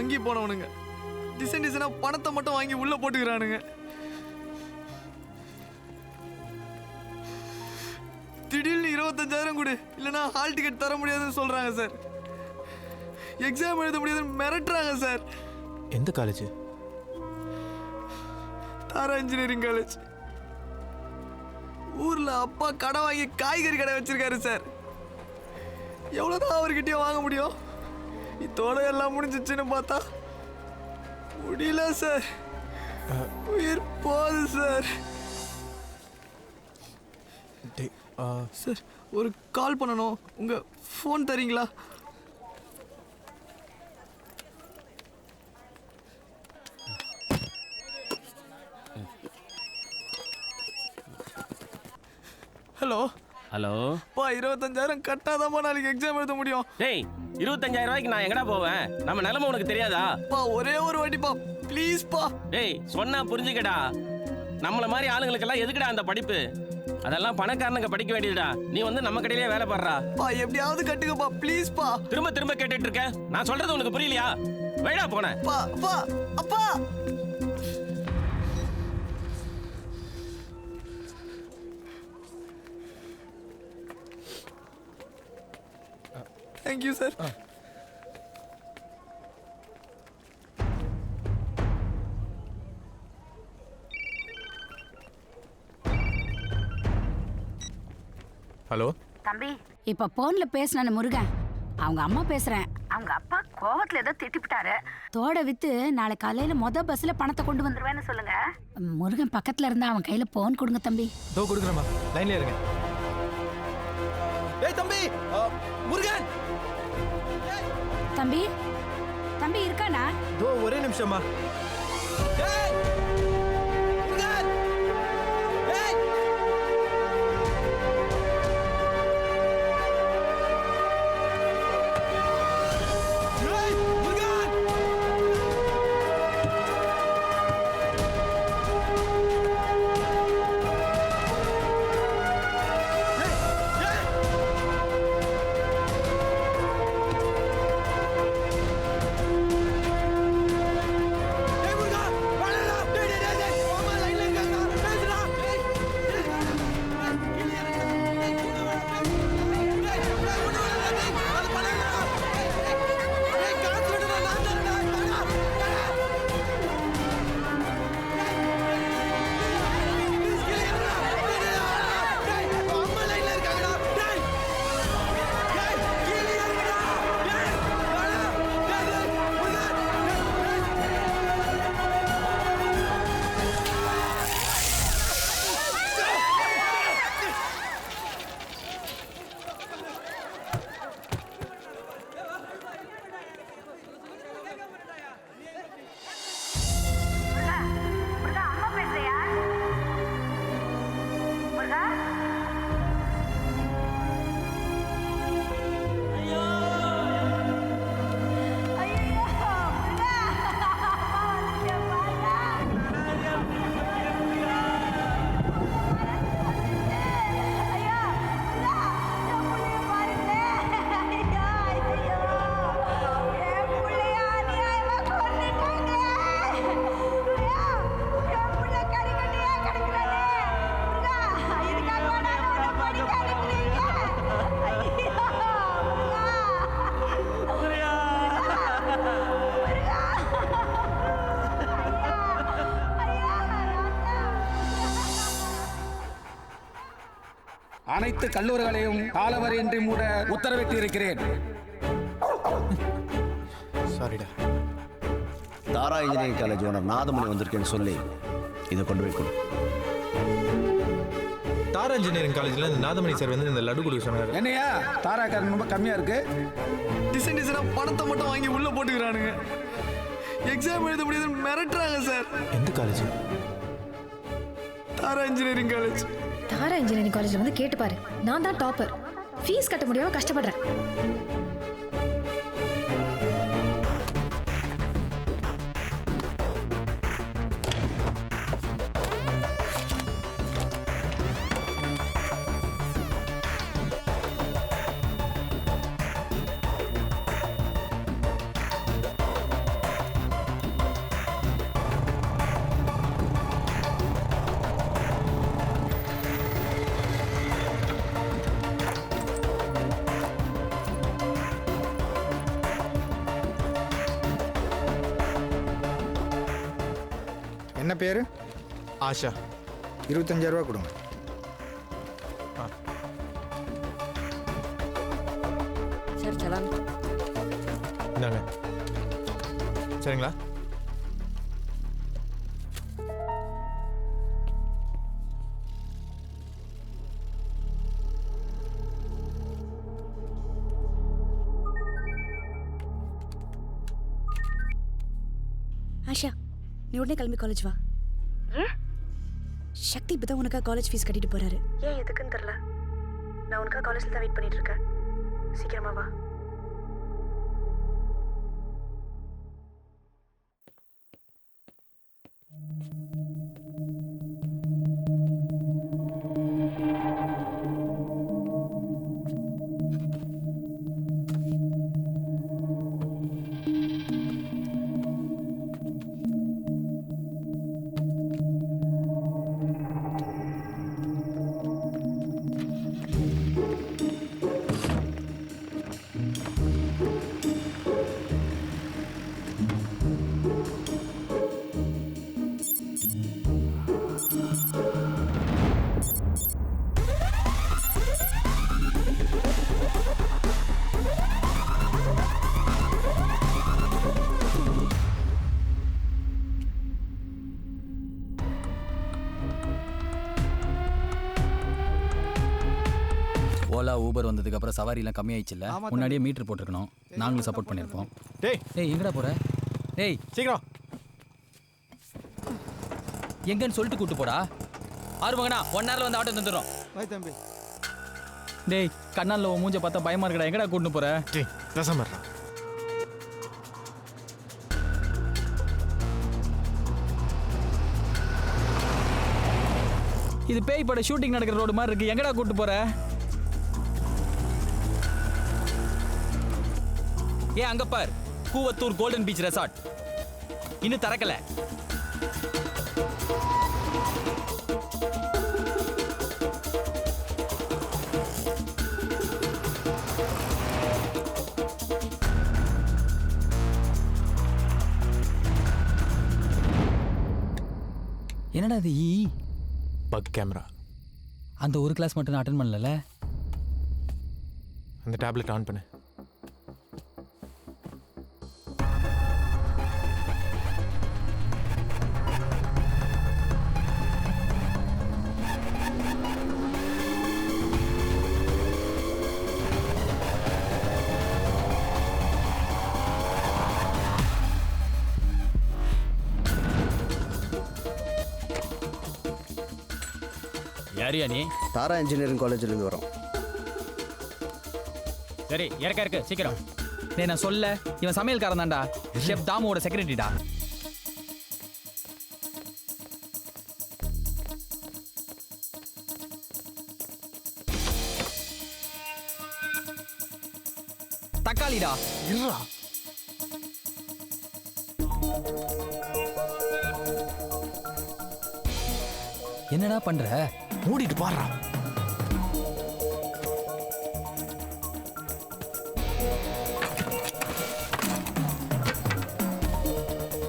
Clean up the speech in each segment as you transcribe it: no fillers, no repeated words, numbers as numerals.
மங்கி போனவனுங்க. Design டிசைனா பணத்தை மட்டும் வாங்கி உள்ள போட்டுக்கிறானுங்க. திடீர்னு 25,000 கொடு, இல்லைன்னா ஹால் டிக்கெட் தர முடியாதுன்னு சொல்றாங்க சார். எக்ஸாம் எழுத முடியாதுன்னு மிரட்டுறாங்க சார். எந்த காலேஜ்? தாரா இன்ஜினியரிங் காலேஜ். ஊர்ல அப்பா கடை வாங்கி காய்கறி கடை வச்சிருக்காரு சார். எவ்வளவுதான் அவர்கிட்டயே வாங்க முடியும்? இதோட எல்லாம் முடிஞ்சிச்சுன்னு பார்த்தா முடியல சார். உயிர் போகுது சார். சார் ஒரு கால் பண்ணணும், உங்க ஃபோன் தரீங்களா? ஹலோ ஹலோ பா, 25,000 கட்டாதாம்மா நாளைக்கு எக்ஸாம் எழுத முடியும். டேய் 25,000 ரூபாய்க்கு நான் எங்கடா போவேன்? நம்ம நிலைமை உனக்கு தெரியாதா? பா ஒரே ஒரு வாட்டிப்பா ப்ளீஸ் பா. டேய் சொன்னா புரிஞ்சுக்கடா. நம்மள மாதிரி ஆளுங்களுக்கெல்லாம் எதுக்குடா அந்த படிப்பு? அதெல்லாம் பணக்காரனுங்க படிக்க வேண்டியதுடா. நீ வந்து நம்ம கடையிலே வேலை பாடுறா. பா எப்படியாவது கட்டுங்கப்பா ப்ளீஸ் பா. திரும்ப திரும்ப கேட்டுட்டு இருக்க. நான் சொல்றது உனக்கு புரியலையா? வேடா போன. பா பா அப்பா. Thank you sir. ஹலோ தம்பி, இப்ப போன்ல பேசின முருகன் அவங்க அம்மா பேசுறேன். அவங்க அப்பா கோவத்துல ஏதோ திட்டிவிட்டாரு. தோட வித்து நாளை காலையில பஸ்ல பணத்தை கொண்டு வந்துருவேன்னு சொல்லுங்க. முருகன் பக்கத்துல இருந்தா அவன் கையில போன் கொடுங்க தம்பி. தோ கொடுக்குறேம்மா, லைன்ல இருங்க. ஏய் தம்பி, முருகன் தம்பி தம்பி இருக்கானா? தோ ஒரே நிமிஷமா. ஏய் முருகன், ஏய் அனைத்து கல்லூரிகளையும் காலவரையின்றி மூட உத்தரவிட்டு இருக்கிறேன். சாரிடா. தாரா இன்ஜினியரிங் காலேஜ் ஓனர் நாதமணி வந்திருக்கேன்னு சொல்லி இதை கொண்டு போய் கொடு. தாரா இன்ஜினியரிங் காலேஜ்ல இந்த நாதமணி சார் வந்து இந்த லட்டு கொடுக்க சொன்னாரு. என்னையா தாரா காரன் ரொம்ப கம்மியா இருக்கு? டிசைன் டிசைனா பணத்தை மட்டும் வாங்கி உள்ள போட்டுக்கிறானுங்க. எக்ஸாம் எழுத முடியாதுன்னு மிரட்டுறாங்க சார். எந்த காலேஜ்? தாரா இன்ஜினியரிங் காலேஜ். தாரா இன்ஜினியரிங் காலேஜ்ல வந்து கேட்டு பாரு. நான் தான் டாப்பர். ஃபீஸ் கட்ட முடியாம கஷ்டப்படுறேன். என்ன பேர்? ஆஷா. 25,000 ரூபா கொடுங்க. சரி சலான். இந்தாங்க. சரிங்களா? ஆஷா, நீ உடனே கிளம்பி காலேஜ் வா. சக்தி இப்பதான் உனக்கா காலேஜ் ஃபீஸ் கட்டிட்டு போறாரு. ஏன் எதுக்குன்னு தெரியல. நான் உனக்கா காலேஜ்ல தான் வெயிட் பண்ணிட்டு இருக்கேன். சீக்கிரமா வா. ஓலா ஊபர் வந்ததுக்கு அப்புறம் சவாரிலாம் கம்மியாயிடுச்சுல்ல. முன்னாடியே மீட்டர் போட்டிருக்கணும். நாங்களும் சப்போர்ட் பண்ணியிருப்போம். டேய் எங்கடா போற? டேய் சீக்கிரம் எங்கன்னு சொல்லிட்டு கூட்டு போடா. ஆறுமகனா 1 ஹவர்ல வந்து ஆட்டோ தந்துடுறோம். வை தம்பி. டேய் கண்ணால உன் மூஞ்ச பார்த்தா பயமா இருக்கடா. எங்கடா கூட்டு போற? டேய் பேசாம இருடா. இது பேய் பட ஷூட்டிங் நடக்கிற ரோடு மாதிரி இருக்கு. எங்கடா கூட்டு போற? ஏன் அங்க பார், கூவத்தூர் கோல்டன் பீச் ரெசார்ட் இன்னும் திறக்கல. என்னடா இது? Buck camera. அந்த ஒரு கிளாஸ் மட்டும் நான் அட்டென்ட் பண்ணல. அந்த டேப்லெட் ஆன் பண்ணு. யாரியா நீ? தாரா இன்ஜினியரிங் காலேஜ்லேருந்து வரோம். சரி இருக்கு சீக்கிரம். டேய் நான் சொல்ல, இவன் சமையல்காரன் தான்டா. ஷெஃப் தாமுவோட செக்ரட்டரிடா. தக்காளிடா. இருடா. என்னடா பண்ற? மூடிட்டு பாடுறா.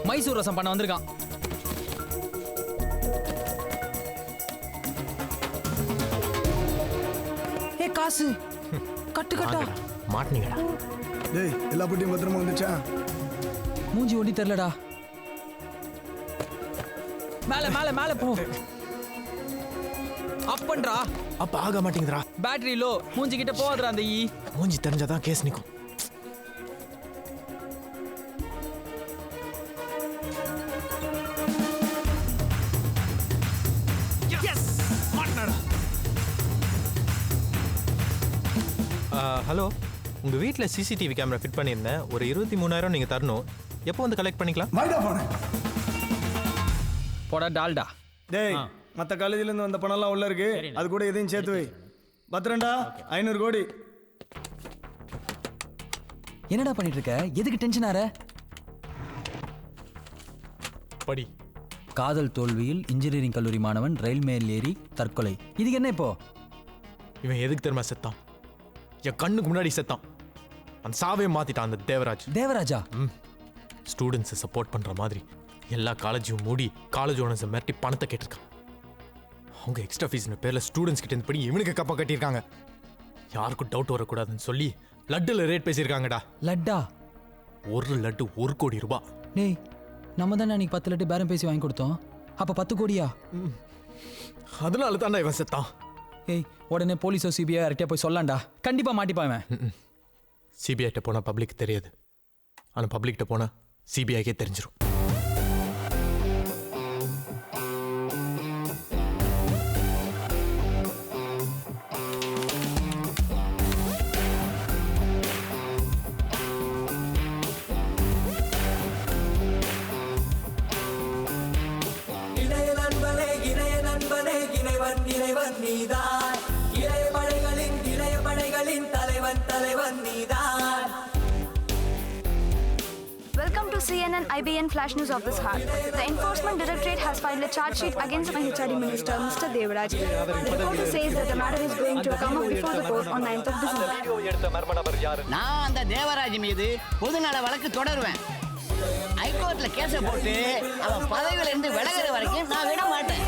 மைசூர் ரசம் பண்ண வந்திருக்கான். ஏ காசு கட்டு கட்டா மாட்டினீங்கடா. டேய் எல்லா பொட்டியும் பத்திரமா வந்துச்சா? மூஞ்சி ஒண்டி தெரியலடா. மேல மேல மேல போ. அப்பன்றா. அப்ப ஆக மாட்டேங்குதுடா. Battery low. மூஞ்சி கிட்ட போகாதடா அந்த ஈ. மூஞ்சி தெரிஞ்சாதான் கேஸ் நிக்கும். ஹலோ, உங்கள் வீட்டில் சிசிடிவி கேமரா ஃபிட் பண்ணியிருந்தேன். ஒரு 23,000 நீங்கள் தரணும். எப்போ வந்து கலெக்ட் பண்ணிக்கலாம்? வாய்டா போனேன். போடா டால்டா. டேய் மற்ற காலேஜ்லேருந்து வந்த பணம்லாம் உள்ள இருக்கு. அது கூட எதையும் சேர்த்து வை. பத்திரண்டா 500 கோடி. என்னடா பண்ணிட்டு இருக்க? எதுக்கு டென்ஷன் ஆற? படி. காதல் தோல்வியில் இன்ஜினியரிங் கல்லூரி மாணவன் ரயில் மேல் ஏறி தற்கொலை. இதுக்கு என்ன இப்போ? இவன் எதுக்கு தெரியுமா செத்தான்? என் கண்ணுக்கு முன்னாடி செத்தான். அந்த சாவே மாத்திட்டான் அந்த தேவராஜ். தேவராஜா? ஸ்டூடெண்ட்ஸை சப்போர்ட் பண்ற மாதிரி எல்லா காலேஜையும் மூடி காலேஜ் ஓனர்ஸை மிரட்டி பணத்தை கேட்டிருக்கான். அவங்க எக்ஸ்ட்ரா ஃபீஸ்னு பேரில் ஸ்டூடெண்ட்ஸ் கிட்ட இருந்து படி இவனுக்கு கப்பம் கட்டியிருக்காங்க. யாருக்கும் டவுட் வரக்கூடாதுன்னு சொல்லி லட்டில் ரேட் பேசியிருக்காங்கடா. லட்டா? ஒரு லட்டு 1 கோடி ரூபாய். டேய் நம்ம தானே அன்னைக்கு 10 லட்டு பேரம் பேசி வாங்கி கொடுத்தோம். அப்போ 10 கோடியா? அதனால தான்டா இவன் செத்தான். ஏய் உடனே போலீஸோ சிபிஐ யார்கிட்டயா போய் சொல்லாண்டா, கண்டிப்பாக மாட்டிப்பாவன். சிபிஐட்ட போனால் பப்ளிக் தெரியாது, ஆனால் பப்ளிக்கிட்ட போனால் சிபிஐக்கே தெரிஞ்சிடும். Welcome to CNN IBN Flash News of this heart. The Enforcement Directorate has filed a charge sheet against my HRD Minister, Mr. Devaraj. The reporter says that the matter is going to come up before the court on 9th of December. நான் அந்த தேவராஜ் மீது பொதுநல வழக்கு தொடருவேன். ஹைகோர்ட்ல கேஸை போட்டு அவன் பதவியில இருந்து விலகுற வரைக்கும் நான் விட மாட்டேன்.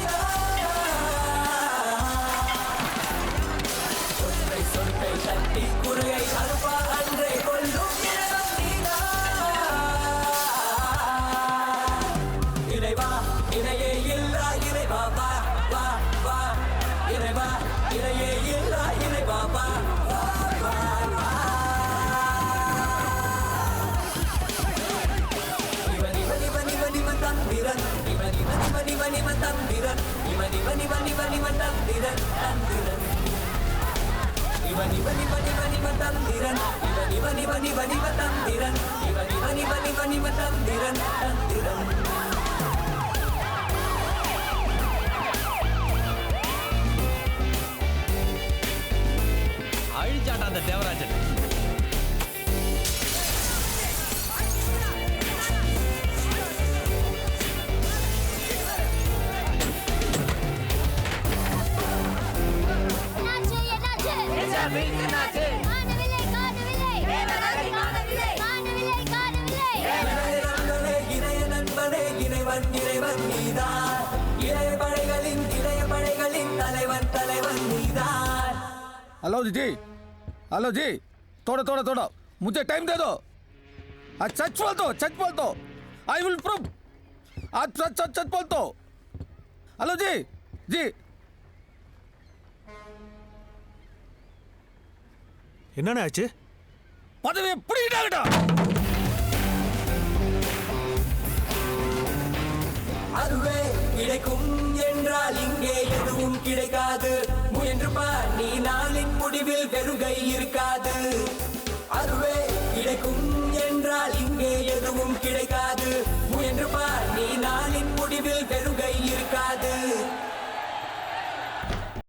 அழிச்சாட்டா அந்த தேவராஜன். हेलो जी, हेलो जी, थोड़ा मुझे टाइम दे दो. आज सच बोल दो. I will prove. आज सच बोल दो. हेलो जी. என்னண்ணே ஆச்சு? பதவி பிடிக்கிட்டாங்கடா. அதுவே கிடைக்கும் என்றால் இங்கே எதுவும் கிடைக்காது. முயன்று பார், நீ நாளின் முடிவில் வெறுங்கை இருக்காது. அதுவே கிடைக்கும் என்றால் இங்கே எதுவும் கிடைக்காது. முயன்று பார், நீ நாளின் முடிவில் வெறுங்கை இருக்காது.